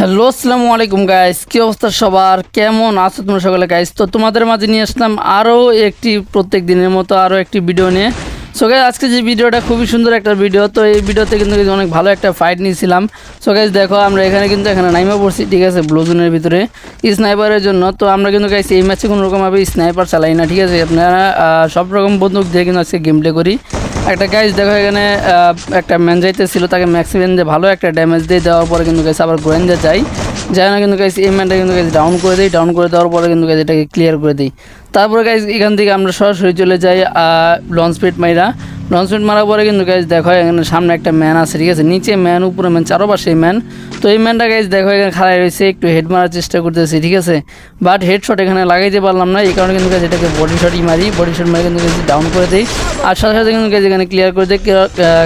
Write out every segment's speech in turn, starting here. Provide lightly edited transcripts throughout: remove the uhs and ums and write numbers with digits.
Hello আসসালামু আলাইকুম guys, কি অবস্থা সবার? কেমন আছো তোমরা সকলে গাইস? তো তোমাদের মাঝে নিয়ে আসলাম আরও একটি প্রত্যেক দিনের মতো আরও একটি ভিডিও নিয়ে। সো গাইস, আজকে যে ভিডিওটা খুবই সুন্দর একটা ভিডিও। তো এই ভিডিওতে কিন্তু অনেক ভালো একটা ফাইট নিয়েছিলাম। সো গাইস দেখো, আমরা এখানে নাইমা পড়ছি, ঠিক আছে, ব্লু জোনের ভিতরে স্নাইপারের জন্য। তো আমরা কিন্তু গাইস এই ম্যাচে কোনো রকমভাবে স্নাইপার চালাই না, ঠিক আছে। আপনারা সব রকম বন্দুক দিয়ে কিন্তু আজকে গেম প্লে করি। একটা গাইস দেখো, এখানে একটা ম্যান যাইতেছিল, তাকে ম্যাক্সিমেন যে ভালো একটা ড্যামেজ দিয়ে দেওয়ার পরে কিন্তু গাইস আবার গোয়েন্দা যাই না কিন্তু গাইস এই ম্যানটা কিন্তু গাইস ডাউন করে দিই। ডাউন করে দেওয়ার পরে কিন্তু গাইস এটাকে ক্লিয়ার করে দিই। তারপরে গাইস এখান থেকে আমরা সরাসরি চলে যাই লঞ্চ পেট মারার পরে কিন্তু গাইস দেখো এখানে সামনে একটা ম্যান আছে, ঠিক আছে, নিচে ম্যান, উপরে ম্যান, চারপাশে ম্যান। তো এই ম্যানটা গাইস দেখো এখানে খাড়াই রয়েছে, একটু হেড মারার চেষ্টা করতেছি, ঠিক আছে, বাট হেডশট এখানে লাগাইতে পারলাম না। এই কারণে কিন্তু গাইস এটাকে বডি শট মারি কিন্তু গাইস ডাউন করে দিই। আর সাথে সাথে কিন্তু গাইস এখানে ক্লিয়ার করে দিই।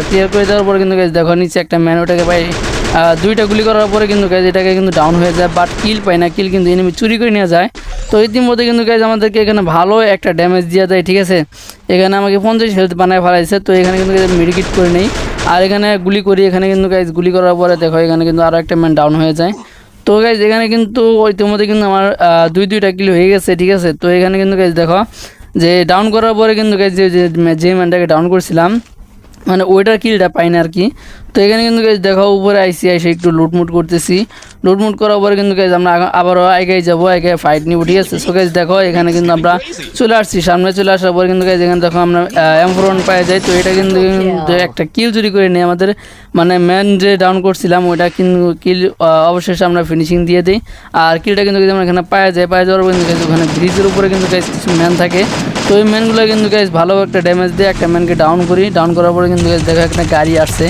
ক্লিয়ার করে দেওয়ার পরে কিন্তু গাইস দেখো নিচে একটা ম্যান, ওটাকে পাই দুইটা গুলি করার পরে কিন্তু গাইস এটাকে কিন্তু ডাউন হয়ে যায়, বাট কিল পাই না। কিল কিন্তু এনিমি চুরি করে নিয়ে যায়। তো ইতিমধ্যে কিন্তু গাইস আমাদেরকে এখানে ভালো একটা ড্যামেজ দিয়ে দেয়, ঠিক আছে। এখানে আমাকে 50 হেলথ বানায় ফেলাইছে। তো এখানে কিন্তু মেডিকেট করে নেই, আর এখানে গুলি করি। এখানে কিন্তু গাইস গুলি করার পরে দেখো এখানে কিন্তু আরও একটা ম্যান ডাউন হয়ে যায়। তো গাইস এখানে কিন্তু ইতিমধ্যে কিন্তু আমার দুইটা কিল হয়ে গেছে, ঠিক আছে। তো এখানে কিন্তু গাইস দেখো যে ডাউন করার পরে কিন্তু গাইস যে ম্যানটাকে ডাউন করছিলাম, মানে ওইটার কিলটা পাই না আর কি। তো এখানে কিন্তু গাইস দেখো উপরে এসে একটু লুটমুট করতেছি। লুটমুট করার পরে কিন্তু গাইস আমরা আবারও এগিয়ে যাবো, এগিয়ে ফাইট নিব, ঠিক আছে। সো গাইস দেখো এখানে কিন্তু আমরা চলে আসছি, সামনে চলে আসার পরে কিন্তু গাইস এখানে দেখো আমরা M4 পাওয়া যায়। তো এটা কিন্তু একটা কিল চুরি করে নিই আমাদের, মানে ম্যান যে ডাউন করছিলাম ওইটা কিন্তু কিল অবশেষে আমরা ফিনিশিং দিয়ে দিই। আর কিলটা কিন্তু আমরা এখানে পাওয়া যাওয়ার পর কিন্তু ওখানে ব্রিজের উপরে কিন্তু গাইস কিছু ম্যান থাকে। তো ওই ম্যানগুলো কিন্তু গাইস ভালো একটা ড্যামেজ দিয়ে একটা ম্যানকে ডাউন করি। ডাউন করার পরে কিন্তু গাইস দেখো একটা গাড়ি আসছে,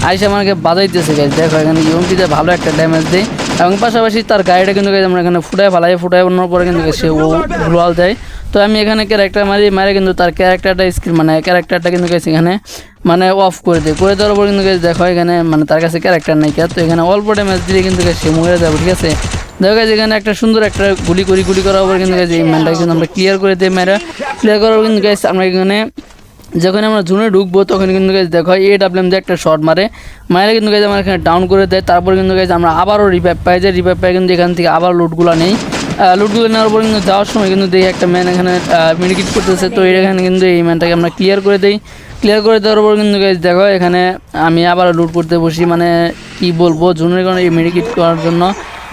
আইসে আমাকে বাজাইতেছে গাইস। দেখো এখানে ইউএমপিতে ভালো একটা ড্যামেজ দেয়, এবং পাশাপাশি তার গাড়িটা কিন্তু গাইস আমরা এখানে ফুটায় অন্যার পরে কিন্তু সে ও গ্লোয়াল দেয়। তো আমি এখানে ক্যারেক্টার মারে কিন্তু তার ক্যারেক্টারটা কিন্তু গাইস এখানে মানে অফ করে দেয়। করে দেওয়ার পর কিন্তু গাইস দেখো এখানে মানে তার কাছে ক্যারেক্টার নাই। তো এখানে অল্প ড্যামেজ দিলে কিন্তু গাইস সে মরে যাবে, ঠিক আছে। দেখো গাইস এখানে একটা সুন্দর একটা গুলি করার পর কিন্তু গাইস এই ম্যানটাকে কিন্তু আমরা ক্লিয়ার করে দিই। ক্লিয়ার করার পর কিন্তু গাইস আমরা এখানে যখন আমরা জোনে ঢুকবো তখন কিন্তু গাইস দেখো AWM দিয়ে একটা শট মারে কিন্তু গাইস আমার এখানে ডাউন করে দেয়। তারপর কিন্তু গাইস আমরা আবারও রিভাইভ পাই কিন্তু এখান থেকে আবার লুটগুলো নেওয়ার পর কিন্তু যাওয়ার সময় কিন্তু দেখি একটা ম্যান এখানে মেডিকেট করতেছে। তো এখানে কিন্তু এই ম্যানটাকে আমরা ক্লিয়ার করে দিই। ক্লিয়ার করে দেওয়ার পর কিন্তু গাইস দেখো এখানে আমি আবার লুট করতে বসি, মানে কি বলবো, জোনের কারণে এই মেডিকেট করার জন্য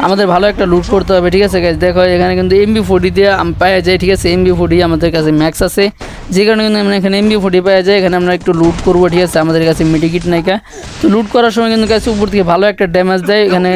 আমাদের ভালো একটা লুট করতে হবে, ঠিক আছে গাইস। দেখো এখানে কিন্তু MB40 দিয়ে পাওয়া যায়, ঠিক আছে। MB40 আমাদের কাছে ম্যাক্স আছে, যে কারণে কিন্তু আমরা এখানে MB40 পাওয়া যায়। এখানে আমরা একটু লুট করবো, ঠিক আছে, আমাদের কাছে মেডিকেট নাইকা। তো লুট করার সময় কিন্তু গাইস উপর থেকে ভালো একটা ড্যামেজ দেয়। এখানে